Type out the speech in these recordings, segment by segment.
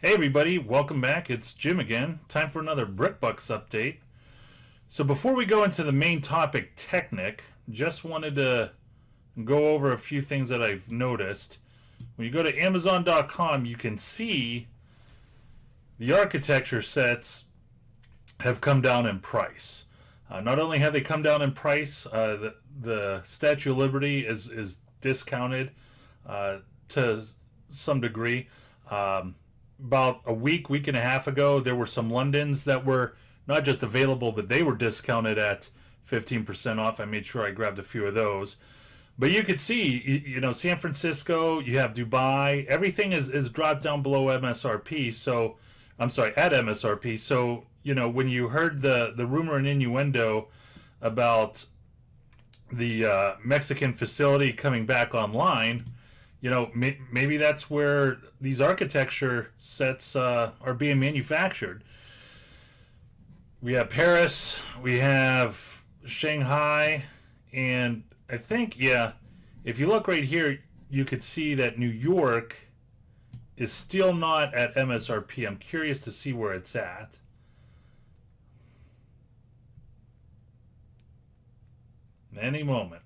Hey everybody, welcome back. It's Jim again. Time for another BrickBucks update. So before we go into the main topic, Technic, just wanted to go over a few things that I've noticed. When you go to Amazon.com, you can see the architecture sets have come down in price. Not only have they come down in price, the Statue of Liberty is discounted to some degree. About a week and a half ago, there were some Londons that were not just available, but they were discounted at 15% off. I made sure I grabbed a few of those. But you could see, San Francisco, you have Dubai, everything is dropped down below MSRP. So, I'm sorry, at MSRP. So, when you heard the rumor and innuendo about the Mexican facility coming back online, maybe that's where these architecture sets are being manufactured. We have Paris, we have Shanghai, and I think, if you look right here, you could see that New York is still not at MSRP. I'm curious to see where it's at. Any moment.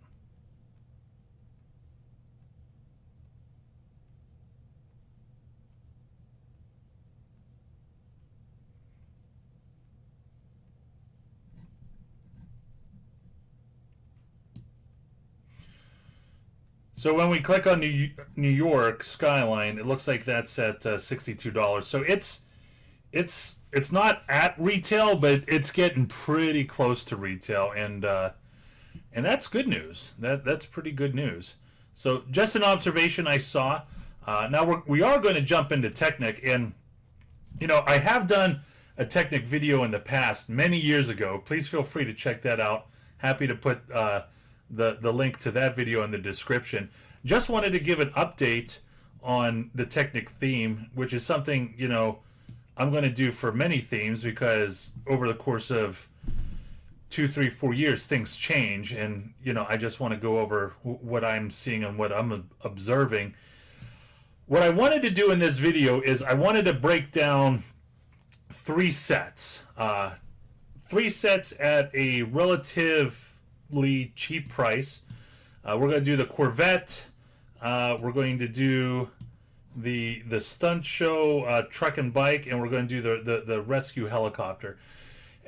So when we click on New York Skyline, it looks like that's at $62. So it's not at retail, but it's getting pretty close to retail, and that's good news. That's pretty good news. So just an observation I saw. Now we are going to jump into Technic, and I have done a Technic video in the past many years ago. Please feel free to check that out. Happy to put the link to that video in the description. Just wanted to give an update on the Technic theme, which is something I'm going to do for many themes, because over the course of 2, 3, 4 years things change, and I just want to go over what I'm seeing and what I'm observing. What I wanted to do in this video is I wanted to break down 3 sets. 3 sets at a relatively cheap price. We're going to do the Corvette. We're going to do the stunt show truck and bike, and we're going to do the rescue helicopter.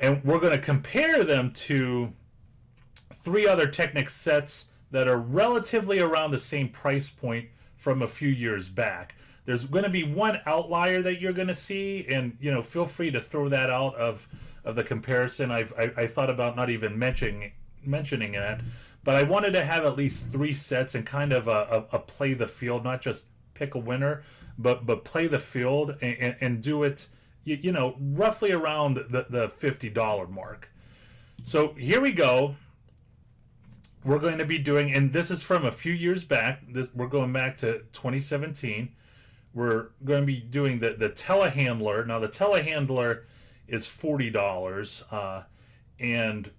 And we're going to compare them to 3 other Technic sets that are relatively around the same price point from a few years back. There's going to be one outlier that you're going to see, and feel free to throw that out of the comparison. I thought about not even mentioning it, but I wanted to have at least 3 sets and kind of a play the field, not just pick a winner, but play the field and do it, roughly around the $50 mark. So here we go. We're going to be doing, and this is from a few years back. We're going back to 2017. We're going to be doing the telehandler. Now the telehandler is $40, and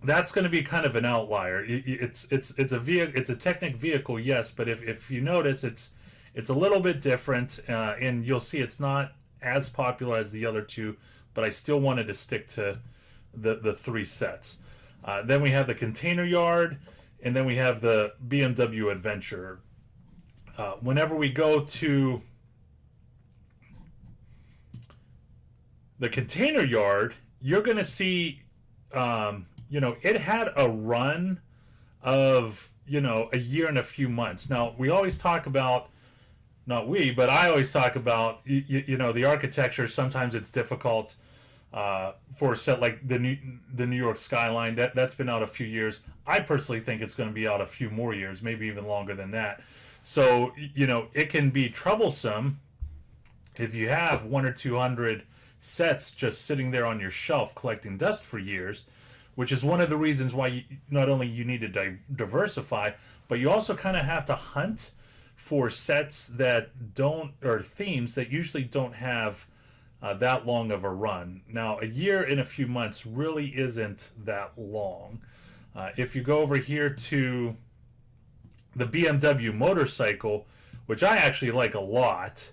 that's going to be kind of an outlier. It's a Technic vehicle, yes, but if you notice, it's a little bit different, and you'll see it's not as popular as the other 2, but I still wanted to stick to the 3 sets. Then we have the container yard, and then we have the BMW Adventure. Whenever we go to the container yard, you're going to see it had a run of a year and a few months. Now we always talk about, not we, but I always talk about the architecture. Sometimes it's difficult for a set like the New York Skyline. That's been out a few years. I personally think it's going to be out a few more years, maybe even longer than that. So it can be troublesome if you have 100 or 200 sets just sitting there on your shelf collecting dust for years, which is one of the reasons why not only you need to diversify, but you also kind of have to hunt for sets that don't, or themes that usually don't have that long of a run. Now, a year and a few months really isn't that long. If you go over here to the BMW motorcycle, which I actually like a lot,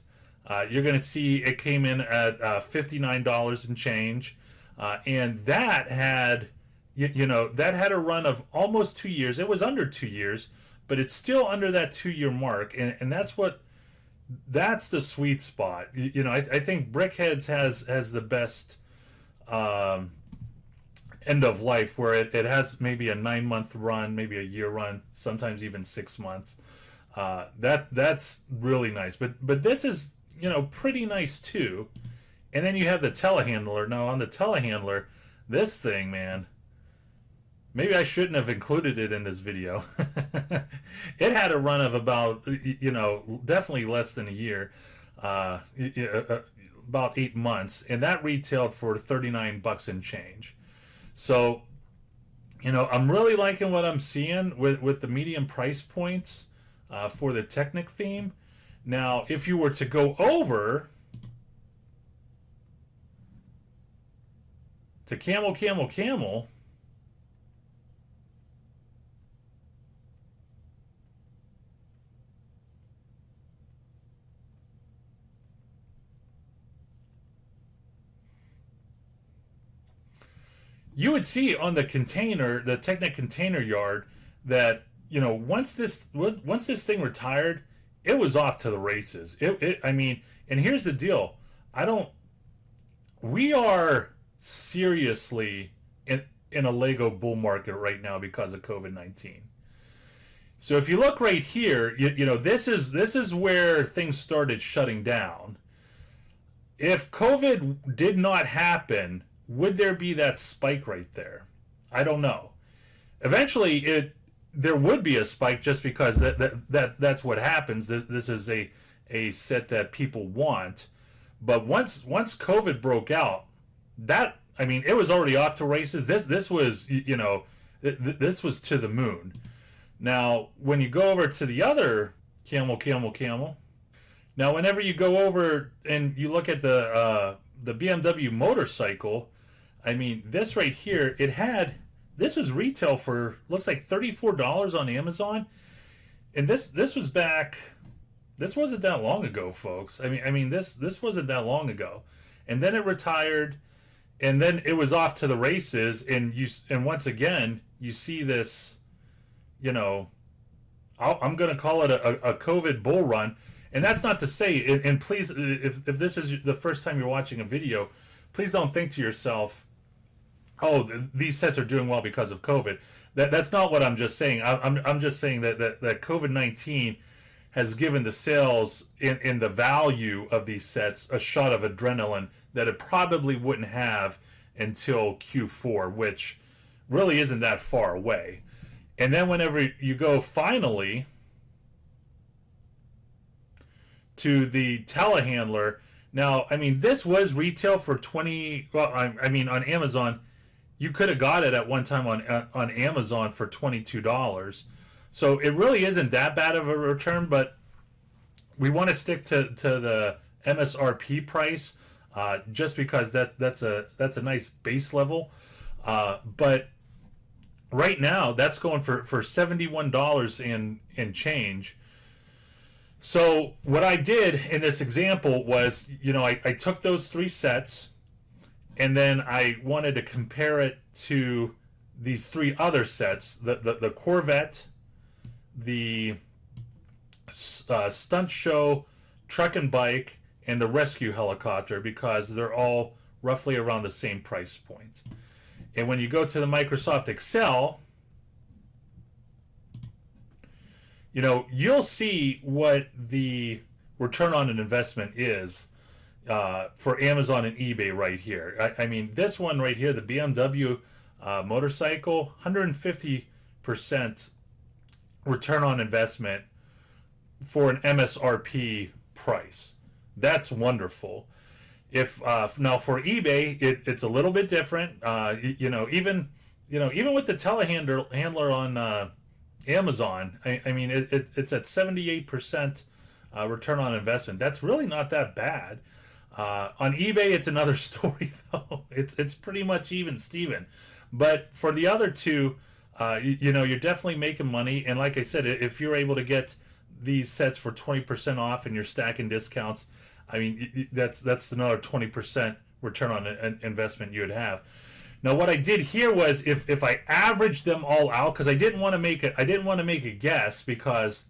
You're going to see it came in at $59 and change, and that had that had a run of almost 2 years. It was under 2 years, but it's still under that 2 year mark, and that's the sweet spot. I think Brickheads has the best end of life, where it has maybe a 9 month run, maybe a year run, sometimes even 6 months. That's really nice. But this is pretty nice too. And then you have the telehandler. Now on the telehandler, this thing, man, maybe I shouldn't have included it in this video. It had a run of about definitely less than a year, about 8 months, and that retailed for $39 and change. So, I'm really liking what I'm seeing with the medium price points for the Technic theme. Now, if you were to go over to Camel, Camel, Camel, you would see on the container, the Technic container yard, that once this thing retired, it was off to the races. I mean, and here's the deal: we are seriously in a Lego bull market right now because of COVID-19. So if you look right here, this is where things started shutting down. If COVID did not happen, would there be that spike right there? I don't know. Eventually, there would be a spike, just because that's what happens. This is a set that people want. But once COVID broke out, it was already off to races. This was this was to the moon. Now, when you go over to the other Camel, Camel, Camel. Now, whenever you go over and you look at the BMW motorcycle, I mean, this right here, this was retail for, looks like $34 on Amazon, and this was back. This wasn't that long ago, folks. I mean this wasn't that long ago, and then it retired, and then it was off to the races, and once again you see this. I'm going to call it a COVID bull run, and that's not to say. And please, if this is the first time you're watching a video, please don't think to yourself, oh, these sets are doing well because of COVID. That's not what I'm just saying. I'm just saying that COVID-19 has given the sales in the value of these sets a shot of adrenaline that it probably wouldn't have until Q4, which really isn't that far away. And then whenever you go finally to the telehandler, now, I mean, this was retail for on Amazon. You could have got it at one time on Amazon for $22. So it really isn't that bad of a return, but we want to stick to the MSRP price, just because that's a nice base level. But right now, that's going for $71 and change. So what I did in this example was, I took those three sets, and then I wanted to compare it to these three other sets: the Corvette, the stunt show, truck and bike, and the rescue helicopter, because they're all roughly around the same price point. And when you go to the Microsoft Excel, you'll see what the return on an investment is for Amazon and eBay right here. I mean, this one right here, the BMW motorcycle, 150% return on investment for an MSRP price. That's wonderful. If now for eBay, it's a little bit different. Even with the telehandler on Amazon, I mean, it's at 78% return on investment. That's really not that bad. On eBay, it's another story though. It's pretty much even Steven. But for the other two, you're definitely making money. And like I said, if you're able to get these sets for 20% off and you're stacking discounts, I mean, that's another 20% return on an investment you would have. Now, what I did here was if I averaged them all out, because I didn't want to make a guess, because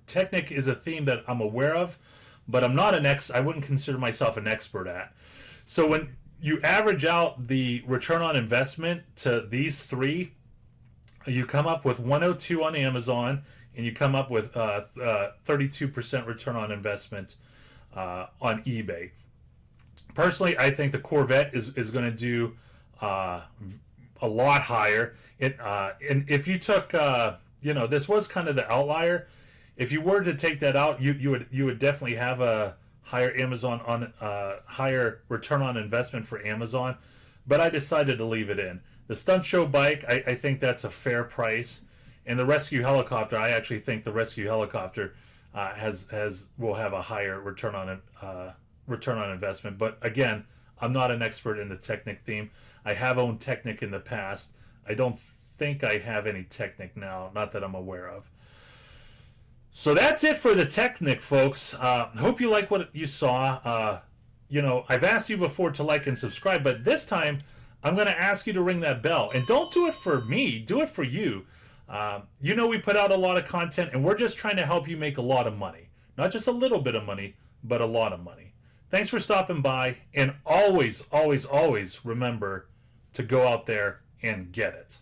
Technic is a theme that I'm aware of, but I'm not I wouldn't consider myself an expert at. So when you average out the return on investment to these three, you come up with 102 on Amazon, and you come up with 32% return on investment on eBay. Personally, I think the Corvette is going to do a lot higher. And if you took, this was kind of the outlier. If you were to take that out, you would definitely have a higher higher return on investment for Amazon. But I decided to leave it in. The stunt show bike, I think that's a fair price. And the rescue helicopter, I actually think the rescue helicopter will have a higher return on investment. But again, I'm not an expert in the Technic theme. I have owned Technic in the past. I don't think I have any Technic now, not that I'm aware of. So that's it for the Technic, folks. Hope you like what you saw. I've asked you before to like and subscribe, but this time I'm going to ask you to ring that bell. And don't do it for me. Do it for you. We put out a lot of content, and we're just trying to help you make a lot of money. Not just a little bit of money, but a lot of money. Thanks for stopping by, and always, always, always remember to go out there and get it.